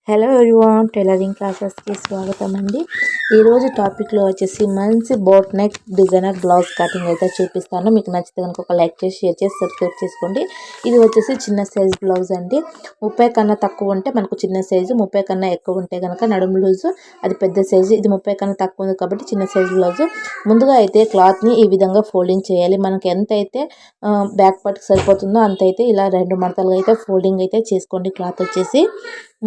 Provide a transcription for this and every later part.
Hello everyone, tailoring క్లాసెస్కి స్వాగతం అండి. ఈరోజు టాపిక్లో వచ్చేసి మంచి boat neck designer blouse cutting అయితే చూపిస్తాను. మీకు నచ్చితే కనుక ఒక లైక్ చేసి షేర్ చేసి సబ్స్క్రైబ్ చేసుకోండి. ఇది వచ్చేసి చిన్న సైజ్ బ్లౌజ్ అండి. 30 కన్నా తక్కువ ఉంటే మనకు చిన్న సైజు, 30 కన్నా ఎక్కువ ఉంటే కనుక నడుము లూజు, అది పెద్ద సైజు. ఇది 30 కన్నా తక్కువ ఉంది కాబట్టి చిన్న సైజు బ్లౌజు. ముందుగా అయితే క్లాత్ని ఈ విధంగా ఫోల్డింగ్ చేయాలి. మనకి ఎంత అయితే బ్యాక్ పార్ట్కి సరిపోతుందో అంత అయితే ఇలా 2 మడతలుగా అయితే ఫోల్డింగ్ అయితే చేసుకోండి. క్లాత్ వచ్చేసి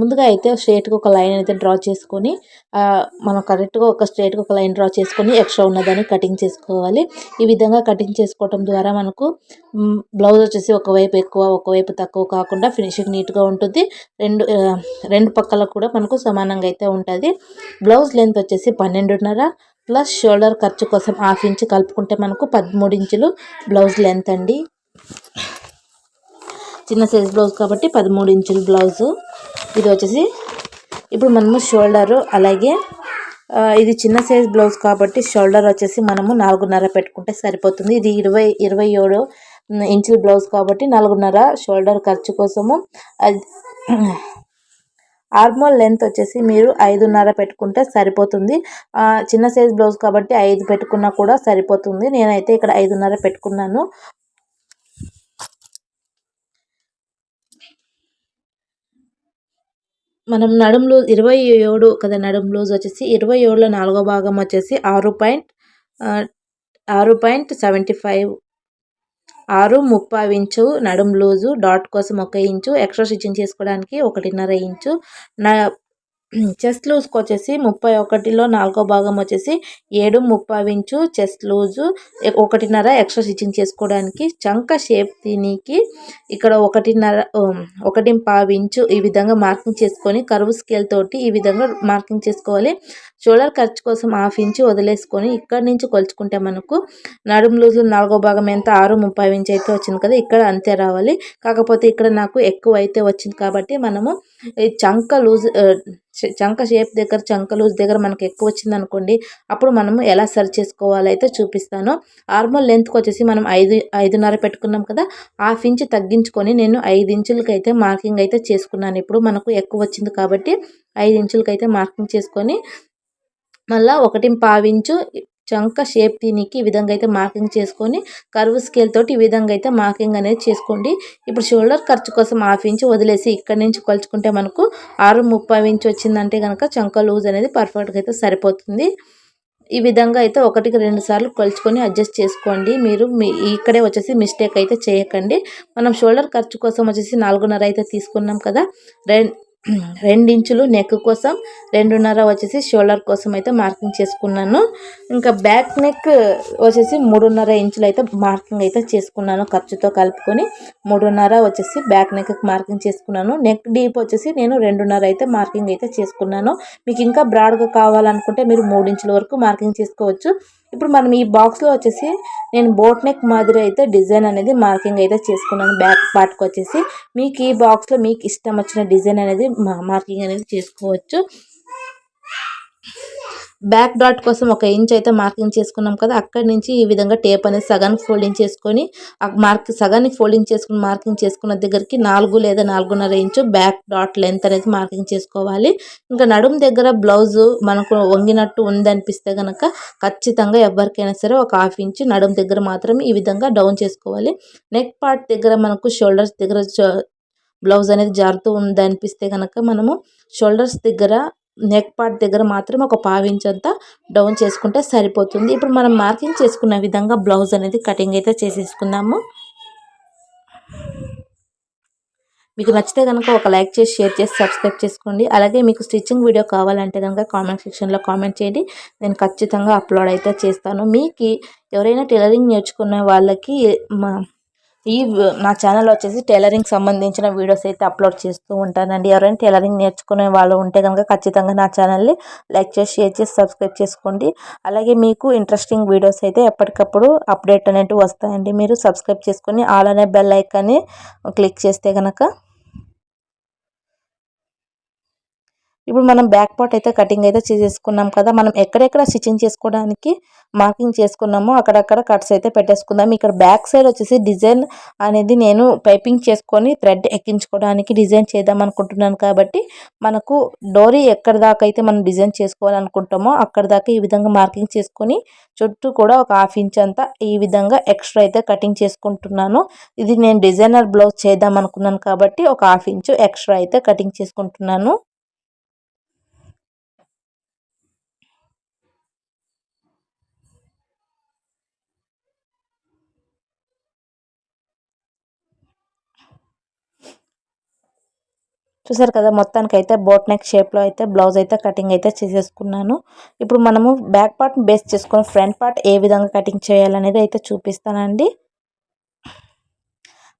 ముందుగా అయితే స్ట్రైట్గా ఒక లైన్ అయితే డ్రా చేసుకొని మనం కరెక్ట్గా స్ట్రైట్గా ఒక లైన్ డ్రా చేసుకొని ఎక్స్ట్రా ఉన్నదాన్ని కటింగ్ చేసుకోవాలి. ఈ విధంగా కటింగ్ చేసుకోవడం ద్వారా మనకు బ్లౌజ్ వచ్చేసి ఒకవైపు ఎక్కువ ఒకవైపు తక్కువ కాకుండా ఫినిషింగ్ నీట్గా ఉంటుంది. రెండు పక్కల కూడా మనకు సమానంగా అయితే ఉంటుంది. బ్లౌజ్ లెంత్ వచ్చేసి 12.5 ప్లస్ షోల్డర్ ఖర్చు కోసం 1/2 ఇంచ్ కలుపుకుంటే మనకు 13 ఇంచులు బ్లౌజ్ లెంత్ అండి. చిన్న సైజ్ బ్లౌజ్ కాబట్టి 13 ఇంచుల బ్లౌజు. ఇది వచ్చేసి ఇప్పుడు మనము షోల్డరు, అలాగే ఇది చిన్న సైజ్ బ్లౌజ్ కాబట్టి షోల్డర్ వచ్చేసి మనము 4.5 పెట్టుకుంటే సరిపోతుంది. ఇది 27 ఇంచుల బ్లౌజ్ కాబట్టి 4.5 షోల్డర్ ఖర్చు కోసము. ఆర్మోల్ లెంత్ వచ్చేసి మీరు 5.5 పెట్టుకుంటే సరిపోతుంది. చిన్న సైజ్ బ్లౌజ్ కాబట్టి 5 పెట్టుకున్నా కూడా సరిపోతుంది. నేనైతే ఇక్కడ 5.5 పెట్టుకున్నాను. మనం నడుము లూజ్ 27 కదా, నడుము లూజ్ వచ్చేసి 27లో 4వ భాగం వచ్చేసి 6.75 6.35 ఇంచు నడుము లూజు. డాట్ కోసం 1 ఇంచు, ఎక్స్ట్రా స్టిచ్చింగ్ చేసుకోవడానికి 1.5 ఇంచు. చెస్ట్ లూజ్కి వచ్చేసి 31లో 4వ భాగం వచ్చేసి 7.35 inch chest loose, 1.5 extra stitching చేసుకోవడానికి. చంక షేప్ దీనికి ఇక్కడ 1.5 ఇంచు ఈ విధంగా మార్కింగ్ చేసుకొని కర్వ్ స్కేల్ తోటి ఈ విధంగా మార్కింగ్ చేసుకోవాలి. షోల్డర్ ఖర్చు కోసం 1/2 ఇంచు వదిలేసుకొని ఇక్కడ నుంచి కొలుచుకుంటే మనకు నడుము లూజులో 4వ భాగం ఎంత 6.35 ఇంచు అయితే వచ్చింది కదా, ఇక్కడ అంతే రావాలి. కాకపోతే ఇక్కడ నాకు ఎక్కువ అయితే వచ్చింది కాబట్టి మనము చంక షేప్ దగ్గర, చంక లూజ్ దగ్గర మనకు ఎక్కువ వచ్చింది అనుకోండి, అప్పుడు మనము ఎలా సరి చేసుకోవాలో అయితే చూపిస్తాను. ఆర్మోల్ లెంత్కి వచ్చేసి మనం 5.5 పెట్టుకున్నాం కదా, 1/2 ఇంచు తగ్గించుకొని నేను 5 ఇంచులకి అయితే మార్కింగ్ అయితే చేసుకున్నాను. ఇప్పుడు మనకు ఎక్కువ వచ్చింది కాబట్టి 5 ఇంచులకి అయితే మార్కింగ్ చేసుకొని మళ్ళీ 1.5 ఇంచు చంక షేప్ దీనికి ఈ విధంగా అయితే మార్కింగ్ చేసుకొని కర్వ్ స్కేల్ తోటి ఈ విధంగా అయితే మార్కింగ్ అనేది చేసుకోండి. ఇప్పుడు షోల్డర్ ఖర్చు కోసం 1/2 ఇంచు వదిలేసి ఇక్కడ నుంచి కొలుచుకుంటే మనకు 6.35 ఇంచు వచ్చిందంటే కనుక చంక లూజ్ అనేది పర్ఫెక్ట్గా అయితే సరిపోతుంది. ఈ విధంగా అయితే 1కి 2 సార్లు కొలుచుకొని అడ్జస్ట్ చేసుకోండి. మీరు ఇక్కడే వచ్చేసి మిస్టేక్ అయితే చేయకండి. మనం షోల్డర్ ఖర్చు కోసం వచ్చేసి 4.5 అయితే తీసుకున్నాం కదా, 2 ఇంచులు నెక్ కోసం, 2.5 వచ్చేసి షోల్డర్ కోసం అయితే మార్కింగ్ చేసుకున్నాను. ఇంకా బ్యాక్ నెక్ వచ్చేసి 3.5 ఇంచులు అయితే మార్కింగ్ అయితే చేసుకున్నాను. ఖర్చుతో కలుపుకొని 3.5 వచ్చేసి బ్యాక్ నెక్ మార్కింగ్ చేసుకున్నాను. నెక్ డీప్ వచ్చేసి నేను 2.5 అయితే మార్కింగ్ అయితే చేసుకున్నాను. మీకు ఇంకా బ్రాడ్గా కావాలనుకుంటే మీరు 3 ఇంచుల వరకు మార్కింగ్ చేసుకోవచ్చు. ఇప్పుడు మనం ఈ బాక్స్లో వచ్చేసి నేను బోట్ నెక్ మాదిరి అయితే డిజైన్ అనేది మార్కింగ్ అయితే చేసుకున్నాను. బ్యాక్ పార్ట్కి వచ్చేసి మీకు ఈ బాక్స్లో మీకు ఇష్టం వచ్చిన డిజైన్ అనేది మార్కింగ్ అనేది చేసుకోవచ్చు. బ్యాక్ డాట్ కోసం 1 ఇంచ్ అయితే మార్కింగ్ చేసుకున్నాం కదా, అక్కడి నుంచి ఈ విధంగా టేప్ అనేది సగానికి ఫోల్డింగ్ చేసుకొని సగానికి ఫోల్డింగ్ చేసుకుని మార్కింగ్ చేసుకున్న దగ్గరికి 4 లేదా 4.5 ఇంచు బ్యాక్ డాట్ లెంత్ అనేది మార్కింగ్ చేసుకోవాలి. ఇంకా నడుము దగ్గర బ్లౌజు మనకు వంగినట్టు ఉందనిపిస్తే కనుక ఖచ్చితంగా ఎవరికైనా సరే 1/2 ఇంచు నడుము దగ్గర మాత్రం ఈ విధంగా డౌన్ చేసుకోవాలి. నెక్ పార్ట్ దగ్గర మనకు షోల్డర్స్ దగ్గర బ్లౌజ్ అనేది జారుతూ ఉందనిపిస్తే కనుక మనము షోల్డర్స్ దగ్గర నెక్ పార్ట్ దగ్గర మాత్రం 1/2 ఇంచ్ అంతా డౌన్ చేసుకుంటే సరిపోతుంది. ఇప్పుడు మనం మార్కింగ్ చేసుకున్న విధంగా బ్లౌజ్ అనేది కటింగ్ అయితే చేసేసుకుందాము. మీకు నచ్చితే కనుక ఒక లైక్ చేసి షేర్ చేసి సబ్స్క్రైబ్ చేసుకోండి. అలాగే మీకు స్టిచ్చింగ్ వీడియో కావాలంటే కనుక కామెంట్ సెక్షన్లో కామెంట్ చేయండి. నేను ఖచ్చితంగా అప్లోడ్ అయితే చేస్తాను. మీకు ఎవరైనా టైలరింగ్ నేర్చుకునే వాళ్ళకి నా ఛానల్ వచ్చేసి టైలరింగ్ సంబంధించిన వీడియోస్ అయితే అప్లోడ్ చేస్తూ ఉంటానండి. ఎవరైనా టైలరింగ్ నేర్చుకునే వాళ్ళు ఉంటే కనుక ఖచ్చితంగా నా ఛానల్ని లైక్ చేసి షేర్ చేసి సబ్స్క్రైబ్ చేసుకోండి. అలాగే మీకు ఇంట్రెస్టింగ్ వీడియోస్ అయితే ఎప్పటికప్పుడు అప్డేట్ అనేవి వస్తాయండి. మీరు సబ్స్క్రైబ్ చేసుకొని ఆల్ అనే బెల్ ఐకాన్ని క్లిక్ చేస్తే కనుక ఇప్పుడు మనం బ్యాక్ పార్ట్ అయితే కటింగ్ అయితే చేసేసుకున్నాం కదా. మనం ఎక్కడెక్కడ స్టిచ్చింగ్ చేసుకోవడానికి మార్కింగ్ చేసుకున్నామో అక్కడక్కడ కట్స్ అయితే పెట్టేసుకుందాం. ఇక్కడ బ్యాక్ సైడ్ వచ్చేసి డిజైన్ అనేది నేను పైపింగ్ చేసుకొని థ్రెడ్ ఎక్కించుకోవడానికి డిజైన్ చేద్దాం అనుకుంటున్నాను కాబట్టి మనకు డోరీ ఎక్కడ దాకా అయితే మనం డిజైన్ చేసుకోవాలనుకుంటామో అక్కడ దాకా ఈ విధంగా మార్కింగ్ చేసుకొని చుట్టూ కూడా ఒక 1/2 ఇంచ్ అంతా ఈ విధంగా ఎక్స్ట్రా అయితే కటింగ్ చేసుకుంటున్నాను. ఇది నేను డిజైనర్ బ్లౌజ్ చేద్దాం అనుకున్నాను కాబట్టి ఒక 1/2 ఇంచ్ ఎక్స్ట్రా అయితే కటింగ్ చేసుకుంటున్నాను. చూసారు కదా, మొత్తానికి అయితే బోట్ నెక్ షేప్లో అయితే బ్లౌజ్ అయితే కటింగ్ అయితే చేసేసుకున్నాను. ఇప్పుడు మనము బ్యాక్ పార్ట్ని బేస్ చేసుకొని ఫ్రంట్ పార్ట్ ఏ విధంగా కటింగ్ చేయాలనేది అయితే చూపిస్తానండి.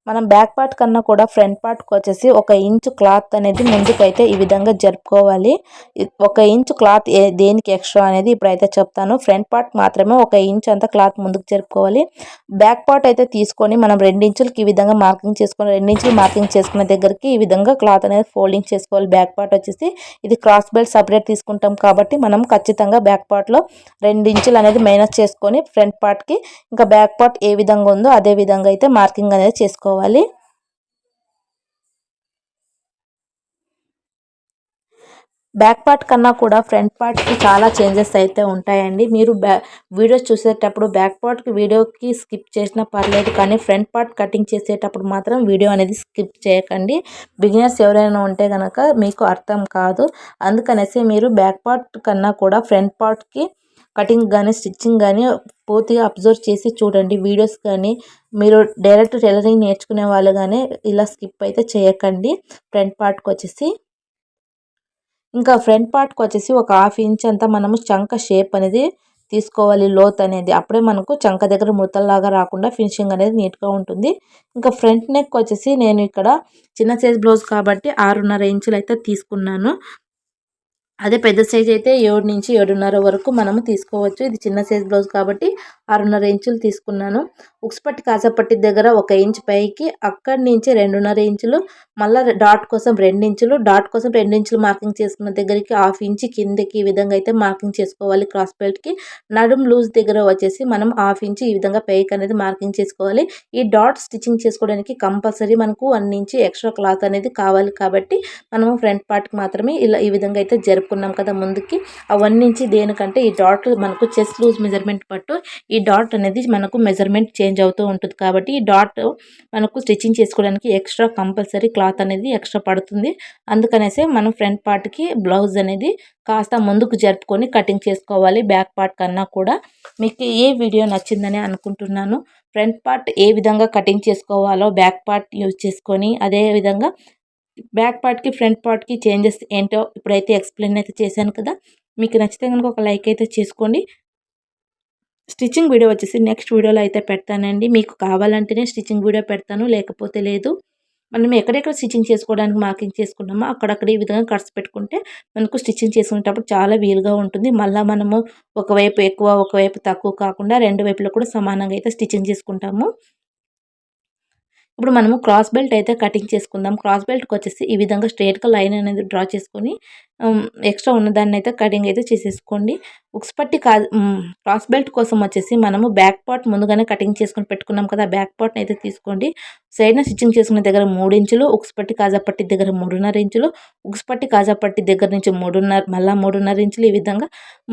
మనం బ్యాక్ పార్ట్ కన్నా కూడా ఫ్రంట్ పార్ట్కి వచ్చేసి 1 ఇంచు క్లాత్ అనేది ముందుకైతే ఈ విధంగా జరుపుకోవాలి. 1 ఇంచు క్లాత్ దేనికి ఎక్స్ట్రా అనేది ఇప్పుడైతే చెప్తాను. ఫ్రంట్ పార్ట్ మాత్రమే 1 ఇంచ్ అంతా క్లాత్ ముందుకు జరుపుకోవాలి. బ్యాక్ పార్ట్ అయితే తీసుకొని మనం 2 ఇంచులకి ఈ విధంగా మార్కింగ్ చేసుకొని 2 ఇంచులు మార్కింగ్ చేసుకున్న దగ్గరికి ఈ విధంగా క్లాత్ అనేది ఫోల్డింగ్ చేసుకోవాలి. బ్యాక్ పార్ట్ వచ్చేసి ఇది క్రాస్ బెల్ట్ సపరేట్ తీసుకుంటాం కాబట్టి మనం ఖచ్చితంగా బ్యాక్ పార్ట్లో 2 ఇంచులు అనేది మైనస్ చేసుకొని ఫ్రంట్ పార్ట్కి ఇంకా బ్యాక్ పార్ట్ ఏ విధంగా ఉందో అదే విధంగా అయితే మార్కింగ్ అనేది చేసుకోవాలి. బ్యాక్ పార్ట్ కన్నా కూడా ఫ్రంట్ పార్ట్కి చాలా చేంజెస్ అయితే ఉంటాయండి. మీరు వీడియోస్ చూసేటప్పుడు బ్యాక్ పార్ట్కి వీడియోకి స్కిప్ చేసినా పర్లేదు, కానీ ఫ్రంట్ పార్ట్ కటింగ్ చేసేటప్పుడు మాత్రం వీడియో అనేది స్కిప్ చేయకండి. బిగినర్స్ ఎవరైనా ఉంటే కనుక మీకు అర్థం కాదు. అందుకనేసి మీరు బ్యాక్ పార్ట్ కన్నా కూడా ఫ్రంట్ పార్ట్కి కటింగ్ కానీ స్టిచ్చింగ్ కానీ పూర్తిగా అబ్జర్వ్ చేసి చూడండి. వీడియోస్ కానీ మీరు డైరెక్ట్ టైలరింగ్ నేర్చుకునే వాళ్ళు కానీ ఇలా స్కిప్ అయితే చేయకండి. ఫ్రంట్ పార్ట్కి వచ్చేసి ఇంకా ఫ్రంట్ పార్ట్కి వచ్చేసి ఒక 1/2 ఇంచ్ అంతా మనము చంక షేప్ అనేది తీసుకోవాలి, లోత్ అనేది. అప్పుడే మనకు చంక దగ్గర ముడతల్లాగా రాకుండా ఫినిషింగ్ అనేది నీట్గా ఉంటుంది. ఇంకా ఫ్రంట్ నెక్ వచ్చేసి నేను ఇక్కడ చిన్న సైజ్ బ్లౌజ్ కాబట్టి 6.5 ఇంచులు అయితే తీసుకున్నాను. అదే పెద్ద సైజ్ అయితే 7 నుంచి 7.5 వరకు మనము తీసుకోవచ్చు. ఇది చిన్న సైజ్ బ్లౌజ్ కాబట్టి 6.5 ఇంచులు తీసుకున్నాను. ఉక్స్ పట్టి కాజాపట్టి దగ్గర 1 ఇంచ్ పైకి, అక్కడి నుంచి 2.5 ఇంచులు, మళ్ళీ డాట్ కోసం 2 ఇంచులు, డాట్ కోసం 2 ఇంచులు మార్కింగ్ చేసుకున్న దగ్గరికి 1/2 ఇంచ్ కిందకి ఈ విధంగా అయితే మార్కింగ్ చేసుకోవాలి. క్రాస్ బెల్ట్కి నడుం లూజ్ దగ్గర వచ్చేసి మనం 1/2 ఇంచ్ ఈ విధంగా పైకి అనేది మార్కింగ్ చేసుకోవాలి. ఈ డాట్ స్టిచ్చింగ్ చేసుకోవడానికి కంపల్సరీ మనకు 1 ఇంచ్ ఎక్స్ట్రా క్లాత్ అనేది కావాలి కాబట్టి మనము ఫ్రంట్ పార్ట్కి మాత్రమే ఇలా ఈ విధంగా అయితే జరుపుకున్నాం కదా ముందుకి. ఆ 1 ఇంచ్ దేనికంటే ఈ డాట్ మనకు చెస్ట్ లూజ్ మెజర్మెంట్ పట్టు ఈ డాట్ అనేది మనకు మెజర్మెంట్ చేంజ్ అవుతూ ఉంటుంది కాబట్టి ఈ డాట్ మనకు స్టిచ్చింగ్ చేసుకోవడానికి ఎక్స్ట్రా కంపల్సరీ క్లాత్ అనేది ఎక్స్ట్రా పడుతుంది. అందుకనేసి మనం ఫ్రంట్ పార్ట్కి బ్లౌజ్ అనేది కాస్త ముందుకు జరుపుకొని కటింగ్ చేసుకోవాలి బ్యాక్ పార్ట్ కన్నా కూడా. మీకు ఏ వీడియో నచ్చిందని అనుకుంటున్నాను. ఫ్రంట్ పార్ట్ ఏ విధంగా కటింగ్ చేసుకోవాలో బ్యాక్ పార్ట్ యూజ్ చేసుకొని, అదే విధంగా బ్యాక్ పార్ట్కి ఫ్రంట్ పార్ట్కి చేంజెస్ ఏంటో ఇప్పుడైతే ఎక్స్ప్లెయిన్ అయితే చేశాను కదా. మీకు నచ్చితే కనుక ఒక లైక్ అయితే చేసుకోండి. స్టిచ్చింగ్ వీడియో వచ్చేసి నెక్స్ట్ వీడియోలో అయితే పెడతానండి. మీకు కావాలంటేనే స్టిచ్చింగ్ వీడియో పెడతాను, లేకపోతే లేదు. మనం ఎక్కడెక్కడ స్టిచ్చింగ్ చేసుకోవడానికి మార్కింగ్ చేసుకున్నామో అక్కడక్కడ ఈ విధంగా కట్స్ పెట్టుకుంటే మనకు స్టిచ్చింగ్ చేసుకునేటప్పుడు చాలా వీలుగా ఉంటుంది. మళ్ళీ మనము ఒకవైపు ఎక్కువ ఒకవైపు తక్కువ కాకుండా 2 వైపులో కూడా సమానంగా అయితే స్టిచ్చింగ్ చేసుకుంటాము. ఇప్పుడు మనము క్రాస్ బెల్ట్ అయితే కటింగ్ చేసుకుందాం. క్రాస్ బెల్ట్కి వచ్చేసి ఈ విధంగా స్ట్రైట్గా లైన్ అనేది డ్రా చేసుకొని ఎక్స్ట్రా ఉన్నదాన్ని అయితే కటింగ్ అయితే చేసేసుకోండి. ఉక్స్ పట్టి క్రాస్ బెల్ట్ కోసం వచ్చేసి మనము బ్యాక్ పార్ట్ ముందుగానే కటింగ్ చేసుకొని పెట్టుకున్నాం కదా, బ్యాక్ పార్ట్ని అయితే తీసుకోండి. సైడ్న స్టిచ్చింగ్ చేసుకునే దగ్గర 3 ఇంచులు, ఉక్స్ పట్టి కాజా పట్టి దగ్గర 3.5 ఇంచులు, ఉక్స్ పట్టి కాజా పట్టి దగ్గర నుంచి 3.5 మళ్ళీ 3.5 ఇంచులు, ఈ విధంగా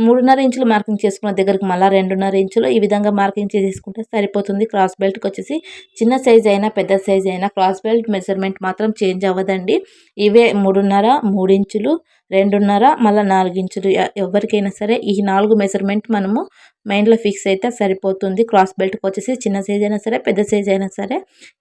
3.5 ఇంచులు మార్కింగ్ చేసుకున్న దగ్గరికి మళ్ళీ 2.5 ఇంచులు ఈ విధంగా మార్కింగ్ చేసేసుకుంటే సరిపోతుంది. క్రాస్ బెల్ట్కి వచ్చేసి చిన్న సైజ్ అయినా పెద్ద సైజ్ అయినా క్రాస్ బెల్ట్ మెజర్మెంట్ మాత్రం చేంజ్ అవ్వదండి. ఇవే 3.5, 3 ఇంచులు, 2.5 మళ్ళీ 4 ఇంచులు. ఎవరికైనా సరే ఈ 4 మెజర్మెంట్ మనము మైండ్లో ఫిక్స్ అయితే సరిపోతుంది. క్రాస్ బెల్ట్కి వచ్చేసి చిన్న సైజ్ అయినా సరే పెద్ద సైజ్ అయినా సరే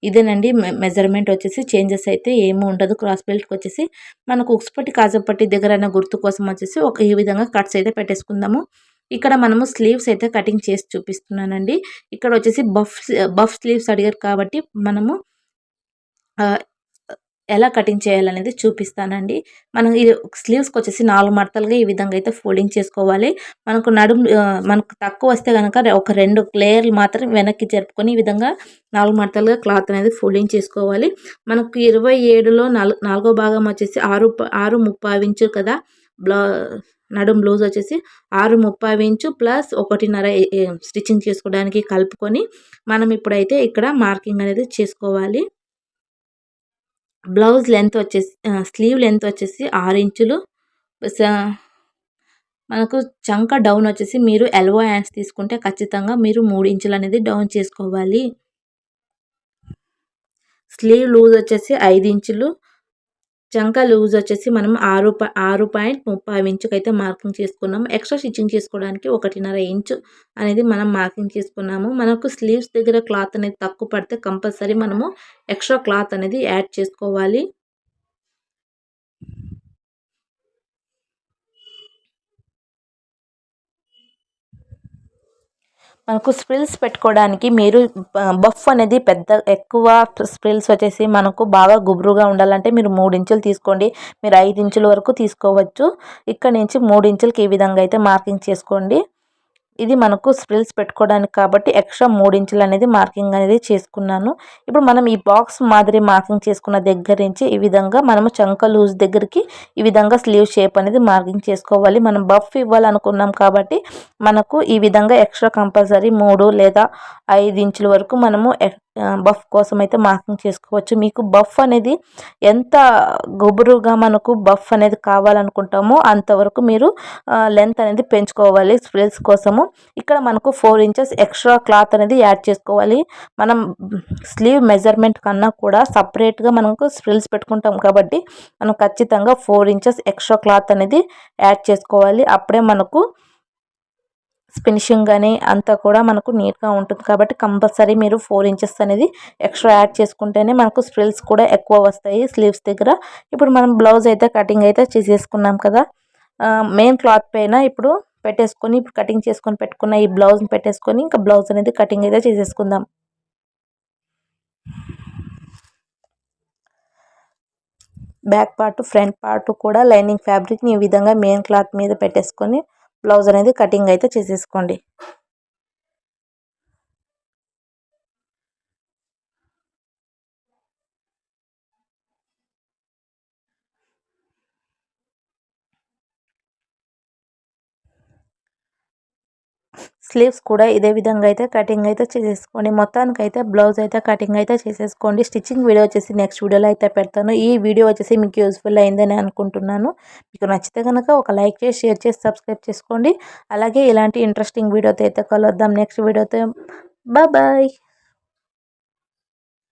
ఇదేనండి మెజర్మెంట్ వచ్చేసి. చేంజెస్ అయితే ఏమీ ఉండదు. క్రాస్ బెల్ట్కి వచ్చేసి మనకు ఉక్స్ పట్టి కాజా పట్టి దగ్గర గుర్తు కోసం వచ్చేసి ఈ విధంగా కట్స్ అయితే పెట్టేసుకుందాము. ఇక్కడ మనము స్లీవ్స్ అయితే కటింగ్ చేసి చూపిస్తున్నానండి. ఇక్కడ వచ్చేసి బఫ్ స్లీవ్స్ అడిగారు కాబట్టి మనము ఎలా కటింగ్ చేయాలనేది చూపిస్తానండి. మనం ఈ స్లీవ్స్‌కి వచ్చేసి 4 మడతలుగా ఈ విధంగా అయితే ఫోల్డింగ్ చేసుకోవాలి. మనకు తక్కువ వస్తే గనక ఒక 2 లేయర్లు మాత్రం వెనక్కి జరుపుకొని ఈ విధంగా 4 మడతలుగా క్లాత్ అనేది ఫోల్డింగ్ చేసుకోవాలి. మనకు 27లో నాలుగో భాగం వచ్చేసి 6:30 ఇంచు కదా! బ్లా నడుం బ్లౌజ్ వచ్చేసి 6:30 ఇంచు ప్లస్ 1:30 స్టిచ్చింగ్ చేసుకోవడానికి కలుపుకొని మనం ఇప్పుడైతే ఇక్కడ మార్కింగ్ అనేది చేసుకోవాలి. బ్లౌజ్ లెంత్ వచ్చేసి స్లీవ్ లెంత్ వచ్చేసి 6 ఇంచులు. స మనకు చంక డౌన్ వచ్చేసి మీరు ఎల్బో హ్యాండ్స్ తీసుకుంటే ఖచ్చితంగా మీరు 3 ఇంచులు అనేది డౌన్ చేసుకోవాలి. స్లీవ్ లూజ్ వచ్చేసి 5 ఇంచులు. చంక లూజ్ వచ్చేసి మనం 6.30 ఇంచుకైతే మార్కింగ్ చేసుకున్నాము. ఎక్స్ట్రా స్టిచ్చింగ్ చేసుకోవడానికి 1:30 ఇంచు అనేది మనం మార్కింగ్ చేసుకున్నాము. మనకు స్లీవ్స్ దగ్గర క్లాత్ అనేది తక్కువ పడితే కంపల్సరీ మనము ఎక్స్ట్రా క్లాత్ అనేది యాడ్ చేసుకోవాలి. మనకు స్ప్రిల్స్ పెట్టుకోవడానికి మీరు బఫ్ అనేది ఎక్కువ స్ప్రిల్స్ వచ్చేసి మనకు బాగా గుబురుగా ఉండాలంటే మీరు 3 ఇంచులు తీసుకోండి. మీరు 5 ఇంచుల వరకు తీసుకోవచ్చు. ఇక్కడ నుంచి 3 ఇంచులకి ఈ విధంగా అయితే మార్కింగ్ చేసుకోండి. ఇది మనకు స్ప్రిల్స్ పెట్టుకోవడానికి కాబట్టి ఎక్స్ట్రా 3 ఇంచులు అనేది మార్కింగ్ అనేది చేసుకున్నాను. ఇప్పుడు మనం ఈ బాక్స్ మాదిరి మార్కింగ్ చేసుకున్న దగ్గర నుంచి ఈ విధంగా మనము చంక లూజ్ దగ్గరికి ఈ విధంగా స్లీవ్ షేప్ అనేది మార్కింగ్ చేసుకోవాలి. మనం బఫ్ ఇవ్వాలనుకున్నాం కాబట్టి మనకు ఈ విధంగా ఎక్స్ట్రా కంపల్సరీ 3 లేదా 5 ఇంచుల వరకు మనము బఫ్ కోసం అయితే మార్కింగ్ చేసుకోవచ్చు. మీకు బఫ్ అనేది ఎంత గుబురుగా మనకు బఫ్ అనేది కావాలనుకుంటామో అంతవరకు మీరు లెంత్ అనేది పెంచుకోవాలి స్ప్రిల్స్ కోసము. ఇక్కడ మనకు 4 ఇంచెస్ ఎక్స్ట్రా క్లాత్ అనేది యాడ్ చేసుకోవాలి. మనం స్లీవ్ మెజర్మెంట్ కన్నా కూడా సపరేట్గా మనకు స్ప్రిల్స్ పెట్టుకుంటాం కాబట్టి మనం ఖచ్చితంగా 4 ఇంచెస్ ఎక్స్ట్రా క్లాత్ అనేది యాడ్ చేసుకోవాలి. అప్పుడే మనకు ఫినిషింగ్ కానీ అంతా కూడా మనకు నీట్గా ఉంటుంది కాబట్టి కంపల్సరీ మీరు 4 ఇంచెస్ అనేది ఎక్స్ట్రా యాడ్ చేసుకుంటేనే మనకు స్ప్రిల్స్ కూడా ఎక్కువ వస్తాయి స్లీవ్స్ దగ్గర. ఇప్పుడు మనం బ్లౌజ్ అయితే కటింగ్ అయితే చేసేసుకున్నాం కదా! మెయిన్ క్లాత్ పైన ఇప్పుడు పెట్టేసుకొని ఇప్పుడు కటింగ్ చేసుకొని పెట్టుకున్న ఈ బ్లౌజ్ని పెట్టేసుకొని ఇంకా బ్లౌజ్ అనేది కటింగ్ అయితే చేసేసుకుందాం. బ్యాక్ పార్ట్ ఫ్రంట్ పార్ట్ కూడా లైనింగ్ ఫ్యాబ్రిక్ని ఈ విధంగా మెయిన్ క్లాత్ మీద పెట్టేసుకొని బ్లౌజ్ అనేది కటింగ్ అయితే చేసేసుకోండి. స్లీవ్స్ కూడా ఇదే విధంగా అయితే కటింగ్ అయితే చేసేసుకోండి. మొత్తానికైతే బ్లౌజ్ అయితే కటింగ్ అయితే చేసేసుకోండి. స్టిచ్చింగ్ వీడియో వచ్చేసి నెక్స్ట్ వీడియోలో అయితే పెడతాను. ఈ వీడియో వచ్చేసి మీకు యూస్ఫుల్ అయిందని అనుకుంటున్నాను. మీకు నచ్చితే కనుక ఒక లైక్ చేసి షేర్ చేసి సబ్స్క్రైబ్ చేసుకోండి. అలాగే ఇలాంటి ఇంట్రెస్టింగ్ వీడియోతో అయితే కలుద్దాం నెక్స్ట్ వీడియోతో. బాయ్.